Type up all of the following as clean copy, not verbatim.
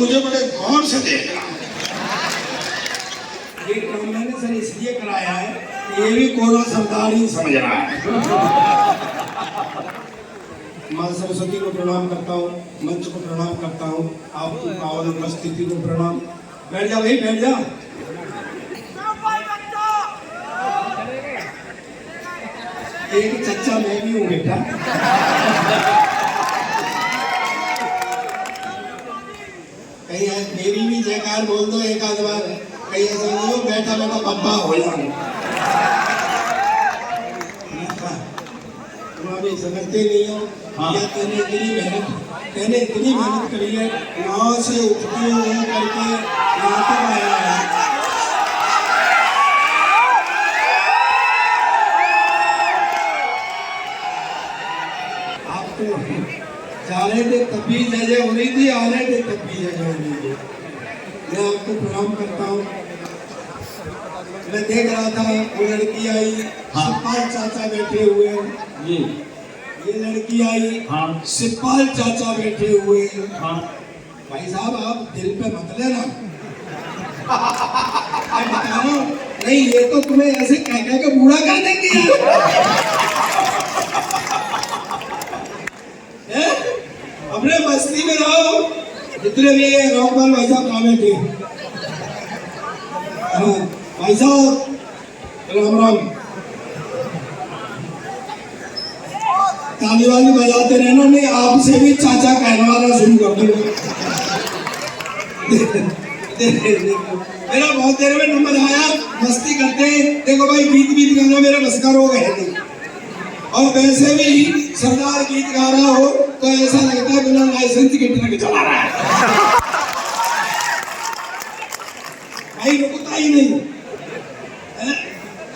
मुझे बड़े गौर से देखना। ये काम मैंने सर इसलिए कराया है, ये भी कोरा सरदार ही समझ रहा है। माँ सरस्वती को प्रणाम करता हूँ, मंच को प्रणाम करता हूँ, आपकी पावन उपस्थिति को प्रणाम। बैठ जा भाई, बैठ जा। एक चच्चा मैं भी हूँ बेटा। कहीं मेरी भी जयकार बोल दो एक आध बार, कहीं ऐसा नहीं हो बैठा बैठा बब्बा हो जाऊं। तुम अभी समझते नहीं हो। हाँ। तेने इतनी मेहनत करी है, गाँव से उठती हूँ करके यहाँ तक आया है। आप तो जा रहे थे तब भी जय जय हो रही थी, आ रहे थे तब भी जय जय हो रही थी। मैं आपको प्रणाम करता हूँ। मैं देख रहा था वो लड़की आई। हाँ। सिपाल चाचा बैठे हुए जी। ये लड़की आई। हाँ। सिपाल चाचा बैठे हुए। हाँ। भाई साहब आप दिल पे मत लेना। मैं बता रहा हूँ, नहीं ये तो तुम्हें ऐसे कह के बूढ़ा कर देंगे। अपने मस्ती में रहो। जितने भी रॉकबाल भाई साहब कामे थे, भाई साहब राम राम। ताली वाली बजाते रहना, नहीं आपसे भी चाचा कहना शुरू कर दूंगा। मेरा बहुत देर में नंबर आया, मस्ती करते। देखो भाई गीत गाना मेरा बस का रोग है नहीं, और वैसे भी सरदार गीत गा रहा हो तो ऐसा लगता है बिना लाइसेंस के ट्रक चला रहा है। भाई रुकता ही नहीं।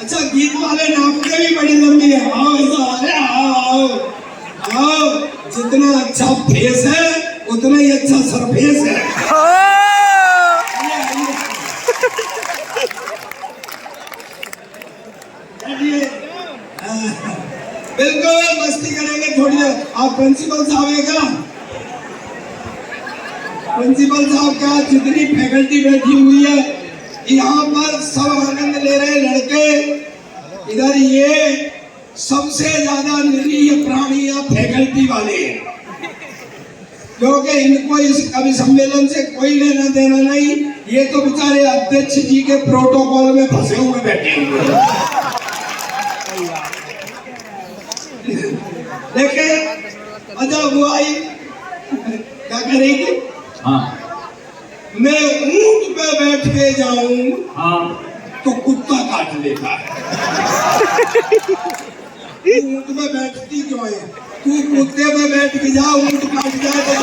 अच्छा गीत वाले नाम के भी बड़ी लंबी है। आओ ऐसा, अरे आओ आओ आओ। जितना अच्छा फेस है उतना ही अच्छा सरफेस है। बिल्कुल मस्ती करेंगे थोड़ी देर। आप प्रिंसिपल साहब है क्या? प्रिंसिपल साहब क्या, जितनी फैकल्टी बैठी हुई है यहाँ पर सब आनंद ले रहे लड़के। इधर ये सबसे ज्यादा निरीह प्राणी या फैकल्टी वाले हैं, क्योंकि इनको इस कवि सम्मेलन से कोई लेना देना नहीं। ये तो बेचारे अध्यक्ष जी के प्रोटोकॉल में फंसे हुए बैठे हुए हैं। देखे अच्छा वो आई क्या कह रही थी? हाँ। मैं ऊंट पे बैठ के जाऊं। हाँ। तो कुत्ता काट लेता है। ऊंट पे बैठती क्यों है? तू कुत्ते पे बैठ के जा, ऊंट काट जाए तो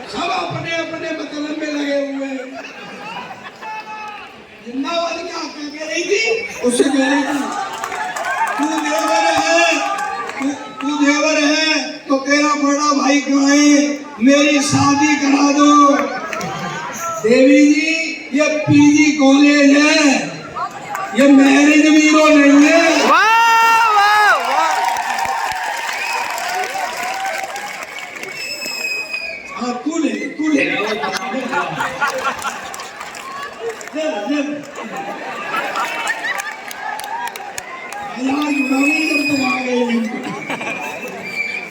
सब अपने अपने मतलब में लगे हुए हैं। जिंदाबाद क्या कह रही थी? उससे कह रही थी तू देवर है तो तेरा बड़ा भाई कहाँ है, मेरी शादी करा दो। देवी जी ये पीजी कॉलेज है, ये मैरिज ब्यूरो नहीं है। हाँ तू ले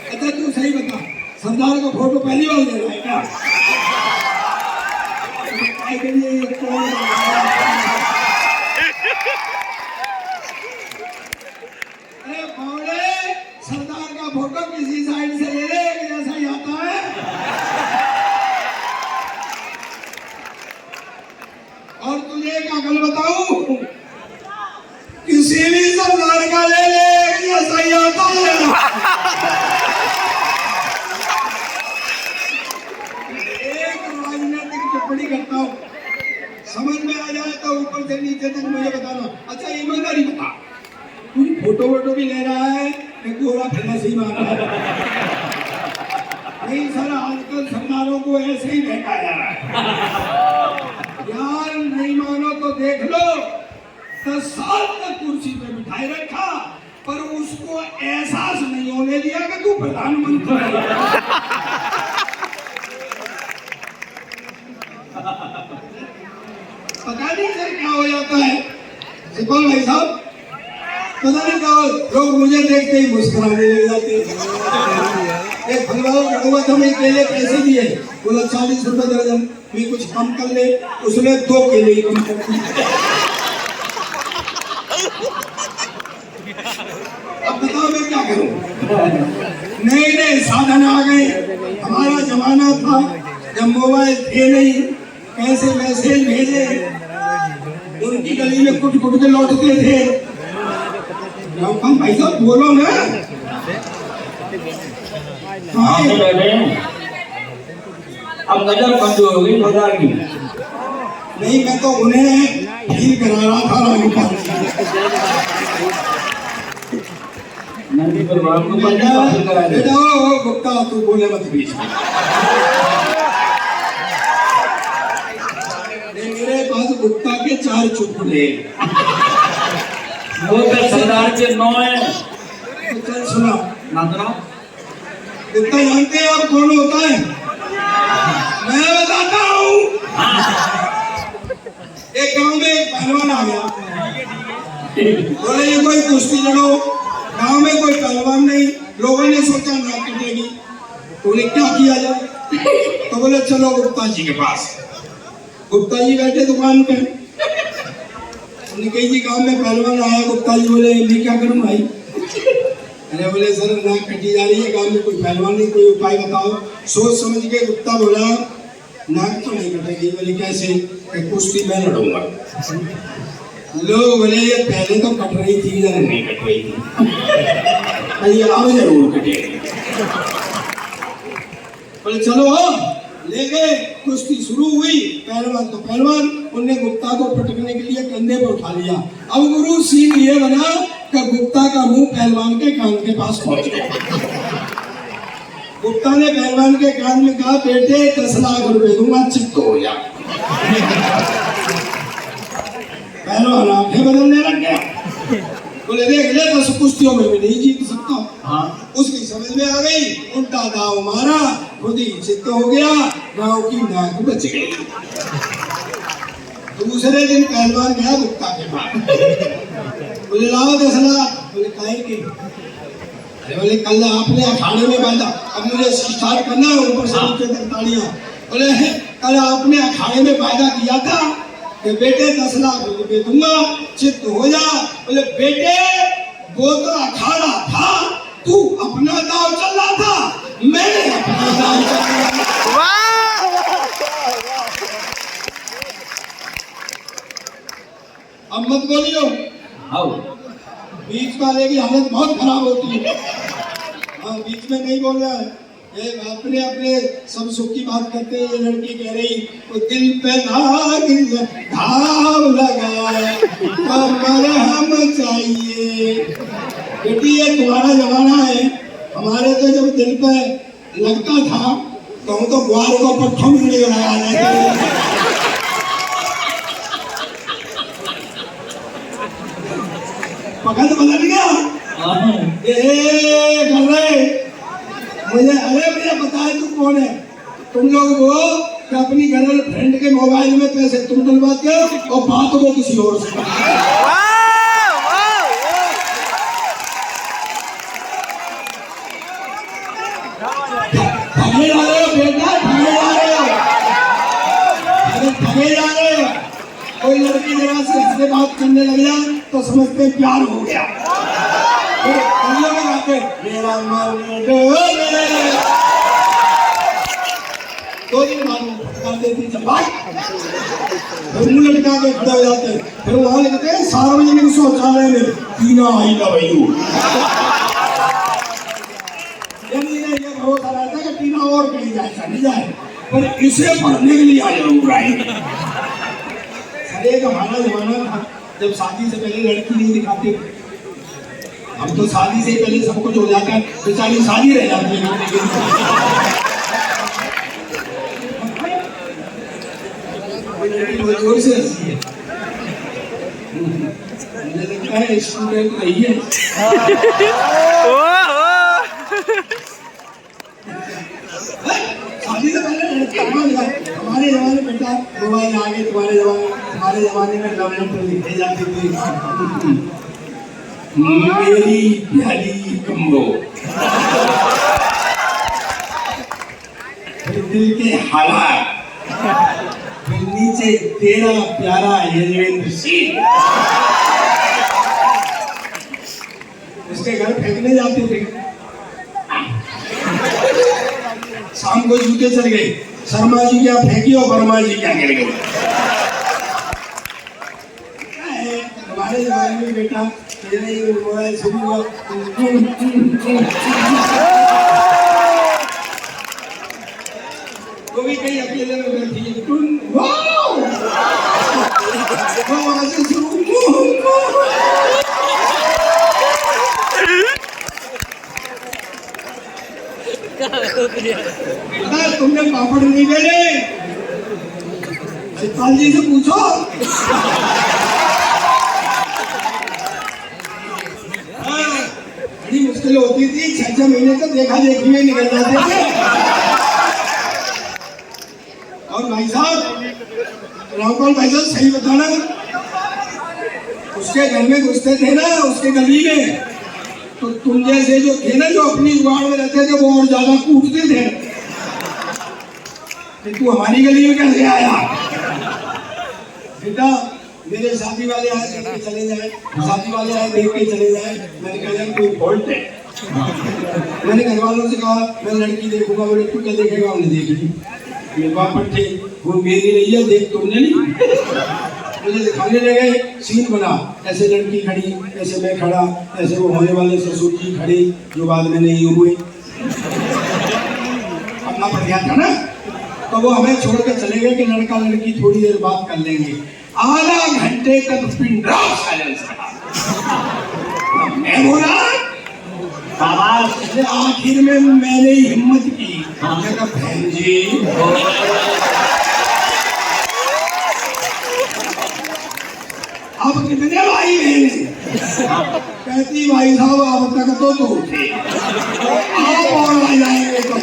अच्छा तू सही बता, सरदार का फोटो पहली बार ले रहा है क्या? अरे बावड़े, सरदार का फोटो किसी साइड से ले ले जैसा ही आता है। और तुझे एक अकल बताऊं, किसी भी सरदार का ले ले जैसा ही आता है। एक राजनीतिक टिप्पणी करता हूं, समझ में आ जाए तो ऊपर से नीचे तक मुझे बताना। अच्छा ईमानदारी बता, तू फोटो वोटो भी ले रहा है, गोरा फेमस ही मार रहा है? नहीं सर, आजकल सरदारों को ऐसे ही देखा जा रहा है। यार नहीं मानो तो देख लो 10 साल तक कुर्सी पे बिठाए रखा, पर उसको एहसास नहीं होने दिया कि तू प्रधानमंत्री है। पता नहीं सर क्या हो जाता है सिपाल भाई साहब, पता नहीं क्या लोग मुझे देखते ही मुस्कुराने लग जाते हैं। एक फलवाओ हुआ था, मैं केले कैसे दिए, बोला 40 रुपए दर्जन, भी कुछ कम कर ले, उसने 2 केले ही कम कर दिए। अब बताओ मैं क्या करूं। नए नए साधन आ गए, हमारा जमाना था जब मोबाइल थे नहीं, कैसे मैसेज भेजे, उनकी गली में कुट कुट के लौटते थे। भाई साहब बोलो ना। हाँ अब नजर बंद हो गई बाजार की। नहीं, मैं तो उन्हें फील करा रहा था रानीपाल। बेटा ओ गुप्ता, तू बोले मत बीच में। मेरे पास गुप्ता के 4 चुटकुले, वो तो सरदार के 9 है। तो चल सुना ना सुना। गुप्ता जानते हैं आप कौन होता है? मैं बताता हूँ। एक गांव में एक पहलवान आ गया, बोले ये कोई कुश्ती लड़ो। गांव में कोई पहलवान नहीं, लोगों ने सोचा नाक कटेगी, तो बोले क्या किया जाए, तो बोले चलो गुप्ता जी के पास। गुप्ता जी बैठे दुकान पे, निकई जी गांव में पहलवान आया। गुप्ता जी बोले मैं क्या करूं भाई? अरे बोले सर नाक कटी जा रही है, गांव में कोई पहलवान नहीं, कोई उपाय बताओ। सोच समझ के गुप्ता बोला नाक तो नहीं कटेगी। बोले कैसे? कुश्ती मैं लड़ूंगा। लोग बोले ये पहले तो कट रही थी, इधर नहीं कट रही थी, ये अब जरूर कटेगी। बोले चलो ले गए, कुश्ती शुरू हुई। पहलवान तो पहलवान, उनने गुप्ता को पटकने के लिए कंधे पर उठा लिया। अब गुरु सीन ये बना कि गुप्ता का मुंह पहलवान के कान के पास पहुंच गया। गुप्ता ने पहलवान के कान में कहा बेटे 10 लाख रुपए दूंगा, चित्त हो जा। पहलवान आंखें बदलने लग गया, बोले देख ले 10 कुश्तियों में भी नहीं जीत सकता। हाँ। उसकी समझ में आ गई, उल्टा दाव मारा, खुद ही चित्त हो गया, गांव की नाक बच गई। दूसरे दिन पहलवान गया गुप्ता के पास, बोले लाओ 10 लाख। बोले काहे के? बोले कल आपने अखाड़े में बांधा, अब मुझे स्टार्ट करना है, ऊपर से नीचे तक तालियां। बोले कल आपने अखाड़े में वायदा किया था कि बेटे 10 लाख रुपए दूंगा, चित्त हो जा। बोले बेटे वो तो अखाड़ा था, तू अपना दाव चल रहा था, मैंने अपना दाव चल रहा था। अब मत बोलियो, बीच वाले की हालत बहुत खराब होती है। हाँ, बीच में नहीं बोलना है। अपने अपने सब सुख की बात करते हैं। ये लड़की कह रही तो दिल पे घाव लगाए तो मरहम चाहिए। बेटी ये तुम्हारा जमाना है, हमारे तो जब दिल पे लगता था तो हम तो ग्वार को पट्ठों में लगा लेते। पकड़ बदल गया मुझे। अरे भैया बताए तू कौन है? तुम लोग वो कि अपनी गर्लफ्रेंड के मोबाइल में पैसे तुम डलवाते हो और बात वो किसी और से। ठगे जा रहे हो बेटा, ठगे जा रहे हो, ठगे जा रहे हो। कोई लड़की जरा से इससे बात करने लग जाए तो समझते प्यार हो गया। मेरा मन डोले 2 दिन बाद फटकार देती चपाट, फिर मुंह लटका के खड़े हो जाते, फिर वहां लिखते हैं सार्वजनिक शौचालय में टीना आई लव यू। ये भरोसा रहता है कि टीना और कहीं जाए चली जाए, पर इसे पढ़ने के लिए आ जरूर आएंगे। एक हमारा जमाना था जब शादी से पहले लड़की नहीं दिखाते। अब तो शादी से पहले सब कुछ हो जाता है, बेचारी शादी रह जाती है। जोर से हंसी है। मुझे लगता है स्टूडेंट नहीं है। शादी से पहले लड़के हमारे जमाने में बेटा मोबाइल आ गए, तुम्हारे जमाने में लव लेटर लिखे जाते थे। मेरी प्यारी कमरो, फिर दिल के हालात, फिर नीचे तेरा प्यारा यजवेंद्र सिंह। उसके घर फेंकने जाते थे, शाम को जूते चल गए, शर्मा जी क्या फेंकी और वर्मा जी क्या गिर गए। हमारे जमाने में बेटा तेरे मोबाइल शुरू हुआ, वो भी कहीं अकेले में बैठी है, वहां से शुरू तुमने पापड़ नहीं बेले, चित्पाल जी से पूछो। बड़ी मुश्किल होती थी, 6 महीने तक देखा देखी में निकल जाते थे। और भाई साहब, रामपाल भाई साहब सही बताना, उसके घर में घुसते थे ना, उसके गली में, तो तुम जैसे जो थे ना, जो अपनी जुगाड़ में रहते थे, वो और ज्यादा कूटते थे कि तू हमारी गली में कैसे आया। बेटा मेरे शादी वाले आए देख के चले जाए, शादी वाले आए देख के चले जाए। मैंने कहा यार कोई फॉल्ट है। मैंने घर वालों से कहा मैं लड़की देखूंगा, बोले तू क्या देखेगा, हमने देख ली। मेरे पापा थे, वो मेरी नहीं है, देख तुमने नहीं। मुझे दिखाने लगे, सीन बना, ऐसे लड़की खड़ी, ऐसे मैं खड़ा, ऐसे वो होने वाले ससुर जी खड़ी, जो बाद में नहीं हुए। अपना पड़ गया था ना, तो वो हमें छोड़ के चले गए कि लड़का लड़की थोड़ी देर बात कर लेंगे। आधा घंटे तक पिन ड्रॉप साइलेंस रहा। मैं बोला आखिर में मैंने हिम्मत की, बहन जी अब कितने भाई बहन? कहती भाई साहब अब तक तो थे, आप और आ जाएंगे तो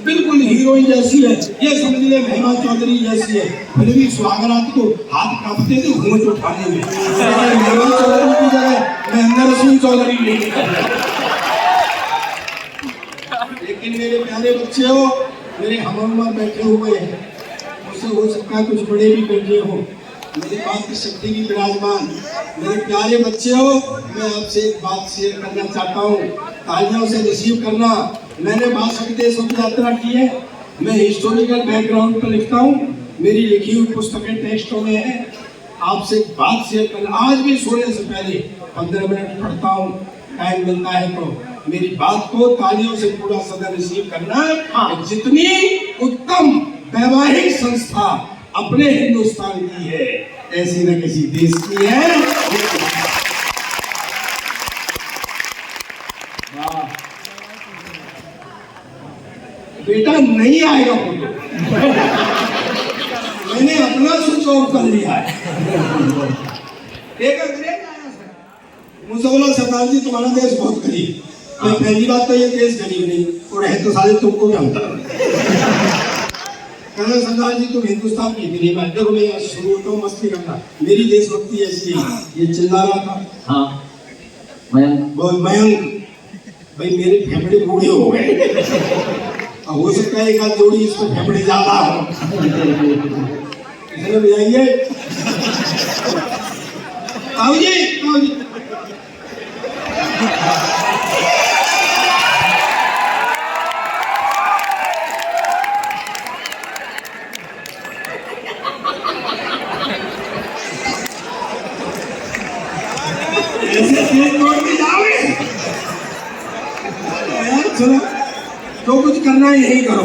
बिल्कुल हीरोइन जैसी है, ये समझ ले महिमा चौधरी जैसी है। फिर भी सुहागरात को हाथ कांपते थे घूंघट उठाने में। महिमा चौधरी की जगह महेंद्र सिंह चौधरी ले। लेकिन मेरे प्यारे बच्चे हो, मेरे हम उम्र बैठे हुए हैं, मुझसे हो सकता है कुछ बड़े भी बैठे हो, मेरी बात की शक्ति भी विराजमान। मेरे प्यारे बच्चे हो, मैं आपसे एक बात शेयर करना चाहता हूँ, तालियों से रिसीव करना। मैंने 62 देशों की यात्रा की है, मैं हिस्टोरिकल बैकग्राउंड पर लिखता हूँ, मेरी लिखी हुई पुस्तकें टेक्स्टों में है। आपसे एक बात शेयर करना, आज भी सोने से पहले 15 मिनट पढ़ता हूँ, टाइम मिलता है तो मेरी बात को तालियों से पूरा सदन रिसीव करना। जितनी उत्तम वैवाहिक संस्था अपने हिंदुस्तान की है, ऐसी न किसी देश की है। बेटा नहीं आएगा फोटो, मैंने अपना स्विच ऑफ कर लिया है। मुझसे बोला सरदार जी तुम्हारा देश बहुत गरीब। पहली बात तो ये देश गरीब नहीं, और है तो सारे तुमको क्या होता है। कहना सरदार जी तुम हिंदुस्तान की गरीब है। देखो मैं शुरू तो मस्ती करना, मेरी देशभक्ति ऐसी है। ये चिल्ला रहा था, हाँ बहुत मयंक भाई, मेरे फेफड़े बूढ़े हो गए, हो सकता है एक आध जोड़ी इसको फेफड़े ज्यादा हो। इसने बजाइए आओ जी, आओ जी। ऐसे तेज तोड़ के जाओगे यार, चलो जो कुछ करना है यही करो।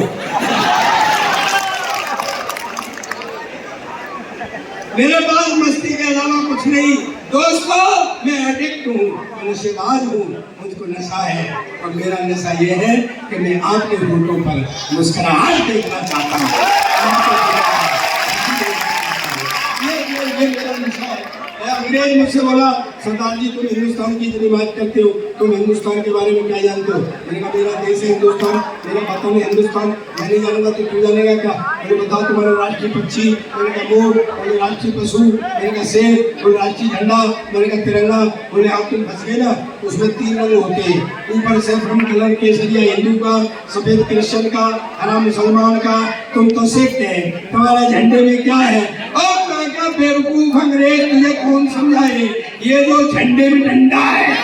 मेरे पास मस्ती के अलावा कुछ नहीं दोस्तों, मैं एडिक्ट हूँ, नशेबाज हूँ, मुझको नशा है, और मेरा नशा ये है कि मैं आपके होठों पर मुस्कुराहट देखना चाहता हूँ। ये मेरा नशा है। अंग्रेज मुझसे बोला, सरदार जी तुम हिंदुस्तान की इतनी बात करते हो, तुम हिंदुस्तान के बारे में क्या जानते हो? मैंने कहा मेरा देश है हिंदुस्तान, मेरा वतन है हिंदुस्तान, मैं नहीं जानूंगा तो तू जानेगा क्या? मैंने बताओ तुम्हारा राष्ट्रीय पक्षी? मैंने कहा मोर। बोले राष्ट्रीय पशु? मैंने कहा शेर। बोले राष्ट्रीय झंडा? मैंने कहा तिरंगा। बोले आप तुम फंस गए ना, उसमें 3 रंग होते हैं, ऊपर सैफरन कलर केसरिया हिंदू का, सफेद क्रिश्चियन का, हरा मुसलमान का, तुम तो सिख है, तुम्हारा झंडे में क्या है? और बेवकूफ अंग्रेज, तुझे कौन समझाए, ये जो झंडे में डंडा है,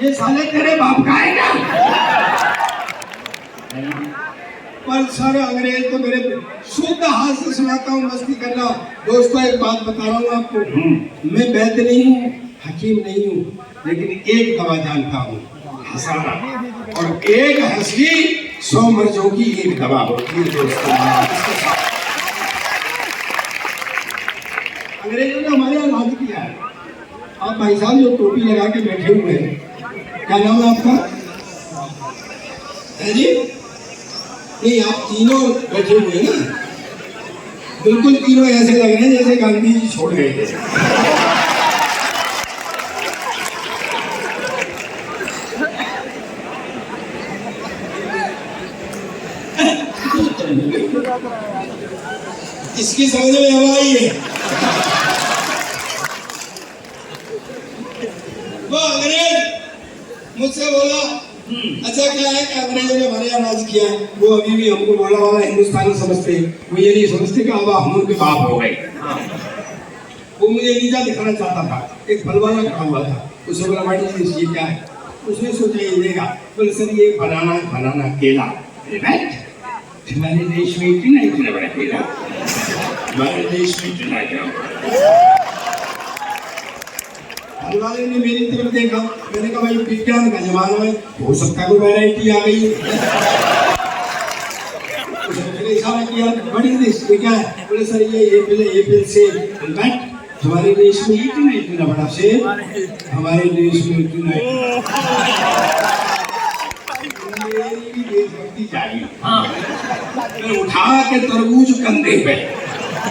ये साले तेरे बाप का है क्या? पर सर अंग्रेज तो मेरे शुद्ध हाथ से सुनाता हूँ, मस्ती करना। दोस्तों एक बात बता रहा हूँ आपको, मैं वैद्य नहीं हूँ, हकीम नहीं हूँ, लेकिन एक दवा जानता हूँ, हंसाना। और एक हंसी 100 मर्जों की एक दवा होती है दोस्तों। अंग्रेजों ने हमारे यहाँ राज किया है। आप भाई साहब जो टोपी लगा के बैठे हुए हैं, क्या नाम है आपका? है जी? नहीं, आप तीनों बैठे हुए हैं ना, बिल्कुल तीनों ऐसे लग रहे हैं जैसे गांधी जी छोड़ गए थे। इसकी समझ में हवा आई है। वो अंग्रेज मुझसे बोला, अच्छा क्या है कि अंग्रेजों ने हमारे यहाँ राज किया है, वो अभी भी हमको बोला वाला हिंदुस्तानी समझते हैं, वो ये नहीं समझते कि अब हम उनके बाप हो गए। वो मुझे नीचा दिखाना चाहता था, एक फल वाला खड़ा हुआ था, उसे बोला भाई ये क्या है? उसने सोचा ये देगा, बोले सर ये बनाना केला। हमारे देश में इतना बड़ा केला, हमारे देश में इतना क्या? फल वाले ने मेरी तरफ देखा, मैंने कहा भाई विज्ञान का जमाना है, हो सकता है कोई वैरायटी आ गई। उसने इशारा किया, बड़ी देश में क्या है? बोले सर ये एप्पल सेब। हमारे देश में इतना बड़ा सेब, हमारे देश में इतना देशभक्ति चाहिए। उठा के तरबूज कंधे पे,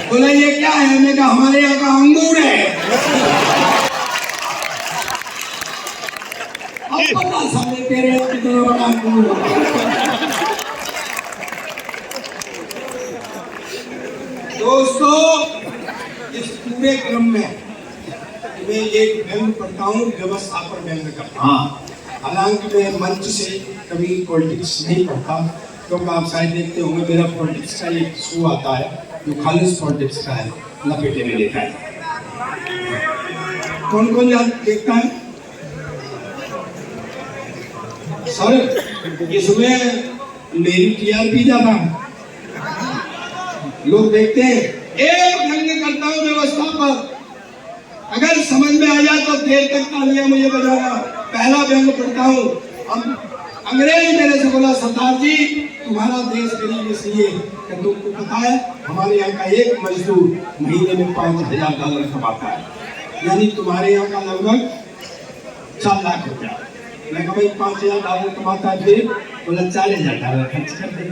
बोला ये क्या है? मैंने कहा हमारे यहाँ का अंगूर है। अब पता साले तेरे कितना बड़ा अंगूर है। दोस्तों इस पूरे क्रम में मैं एक व्यंग पढ़ता हूँ, व्यवस्था पर व्यंग करता हूँ। हालांकि मैं मंच से कभी पॉलिटिक्स नहीं पढ़ता, क्योंकि आप शायद देखते होंगे मेरा पॉलिटिक्स का एक शो आता है जो खालिस पॉलिटिक्स का है, लपेटे में देखा है। कौन कौन देखता है सर? इसमें मेरी टीआरपी ज्यादा लोग देखते हैं। एक व्यंग करता हूँ व्यवस्था पर, अगर समझ में आ जाए तो देर तक तालियां मुझे बजाना। पहला व्यंग पढ़ता हूँ। अंग्रेज मेरे से बोला, सरदार जी तुम्हारा देश गरीब इसलिए कि तुमको पता है हमारे यहाँ का एक मजदूर महीने में $5000 कमाता है, यानी तुम्हारे यहाँ का लगभग 4 लाख रुपया। मैं कहा भाई $5000 कमाता है, फिर बोला $40,000 खर्च कर दे।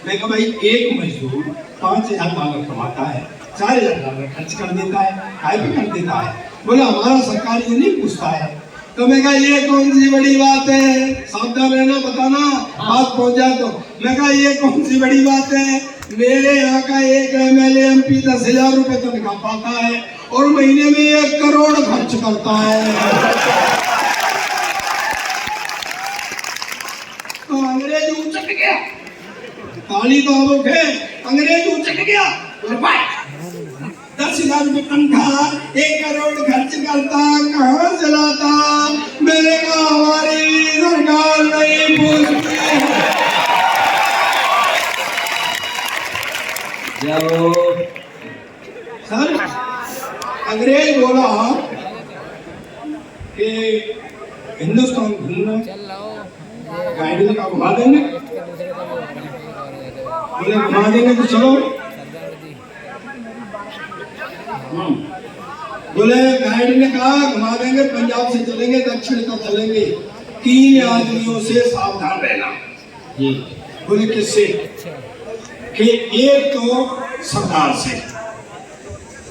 मैं कहा भाई एक मजदूर $5000 कमाता है, $4000 खर्च कर देता है, काय भी कर देता है। बोला हमारा सरकार ये नहीं पूछता है। तो मैं कहा ये कौन सी बड़ी बात है, सावधान रहना, बताना बात पहुंच जाए तो। मैं कहा ये कौन सी बड़ी बात है, मेरे यहाँ का एक MLA MP 10,000 रुपए तनख्वाह पाता है और महीने में 1 करोड़ खर्च करता है। तो अंग्रेज उचक गया, ताली तो अब उठे, अंग्रेज उचक गया। 10,000 रुपए तनख्वाह, 1 करोड़ खर्च करता, कहाँ से लाता? मैंने कहा हमारी सरकार नहीं पूछती। सर अंग्रेज बोला कि हिंदुस्तान घूमना, गाइड का घुमा देंगे। बोले घुमा देंगे तो चलो। बोले गाइड ने कहा घुमा देंगे, पंजाब से चलेंगे, दक्षिण का चलेंगे, 3 आदमियों से सावधान रहना। जी। बोले किससे? कि एक तो सरदार से।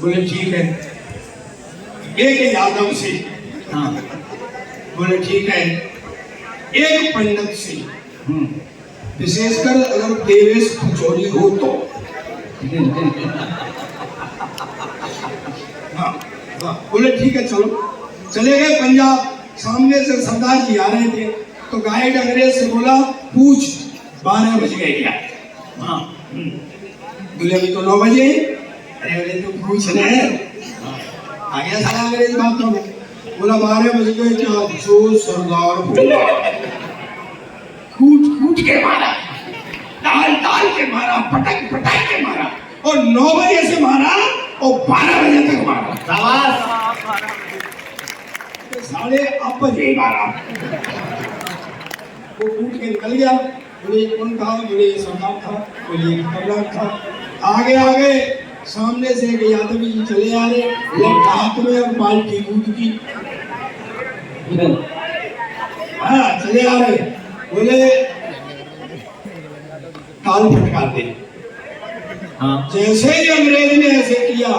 बोले ठीक है। एक यादव से। हाँ। बोले ठीक है। एक पंडित से, विशेषकर अगर देवेश खचोरी हो तो। हाँ हाँ, बोले ठीक है चलो। चले गए पंजाब। सामने से सरदार जी आ रहे थे, तो गाइड अंग्रेज से बोला पूछ 12 बज गए क्या? हाँ। बोले अभी तो 9 बजे। अरे तो पूछ रहे हैं। आ गया सारा अंग्रेज बातों में। बोला 12 बज गए क्या? जो सरदार बोला कूट कूट के मारा, डाल डाल के मारा, पटक पटक के मारा, और 9 बजे से मारा और 12 बजे तक मारा। साढ़े 8 बजे मारा। वो कूट के निकल गया। बोले कौन था? बोले सरदार था। बोले कमला था। आगे आगे सामने से एक यादव जी चले आ रहे, हाथ में अब बाल्टी दूध की। हाँ चले आ रहे। बोले ताल फटकारते। हाँ। जैसे ही अंग्रेज ने ऐसे किया,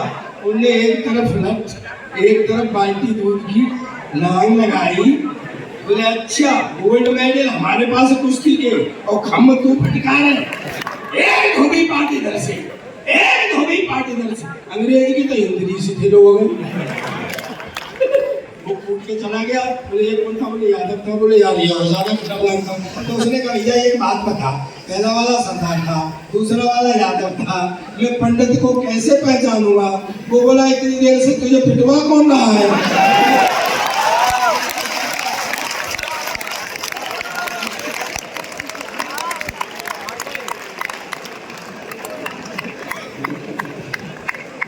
उनने एक तरफ लट, एक तरफ बाल्टी दूध की लाइन लगाई। बोले अच्छा गोल्ड मेडल हमारे पास कुश्ती के, और खम तू फटकार है। एक धोबी पार्टी इधर से, एक धोबी पार्टी इधर से। अंग्रेज की तो हिंदी से थे लोग। वो कूद के चला गया। बोले ये कौन था? बोले यादव था। बोले यार यादव था। तो उसने कहा भैया एक बात बता, पहला वाला सरदार था, दूसरा वाला यादव था, मैं पंडित को कैसे पहचानूंगा? वो बोला इतनी देर से तुझे पिटवा कौन रहा है?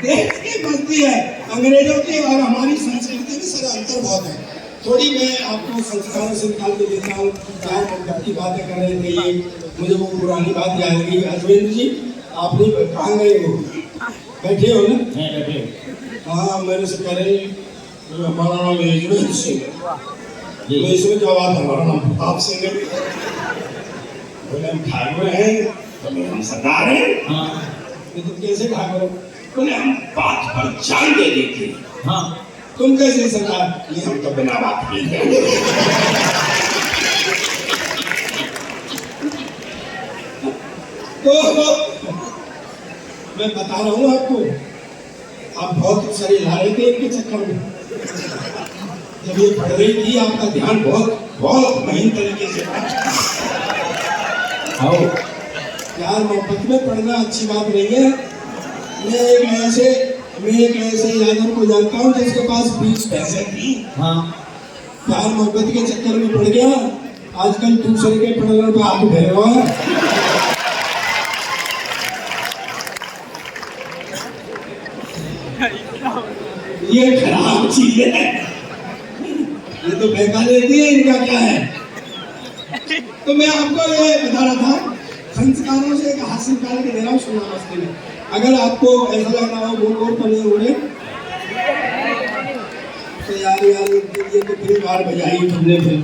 देश की बस्ती है। अंग्रेजों की और हमारी संस्कृति में सर अंतर बहुत है। थोड़ी मैं आपको संस्कारों से निकाल के देता हूँ। चार पंडित की बातें कर रहे थे, ये मुझे वो पुरानी बात याद आ गई। अजमेर जी आप नहीं कहाँ गए हो? बैठे हो ना? हाँ मेरे से कह रहे हमारा नाम अजमेर सिंह है। मैं इसमें क्या बात है? हमारा नाम प्रताप सिंह है। बोले हम ठाकुर हैं। तो हम सरदार हैं। ये तुम कैसे ठाकुर हो? बोले हम बात पर जान दे देते। हाँ तुम कैसे सरदार? ये हम तो बिना बात की है। तो मैं बता रहा हूँ आपको, आप बहुत सारे ला रहे थे इनके चक्कर में। जब ये पढ़ रही थी आपका ध्यान बहुत बहुत महीन तरीके से था। आओ यार, मोहब्बत में पढ़ना अच्छी बात नहीं है। मैं एक ऐसे यादव को जानता हूँ जिसके पास 20 पैसे थी। हाँ। प्यार मोहब्बत के चक्कर में पड़ गया। आजकल दूसरे के पढ़ने पे हाथ फेर रहा है। ये खराब चीज है। ये तो बहका लेती है, इनका क्या है? तो मैं आपको ये बता रहा था, संस्कारों से एक हाथ निकाल के दे रहा हूँ, सुना मस्ती में। अगर आपको ऐसा लग रहा हो बोल तो नहीं हो रहे, तो यार ये तो 3 बार बजाई तुमने फिर।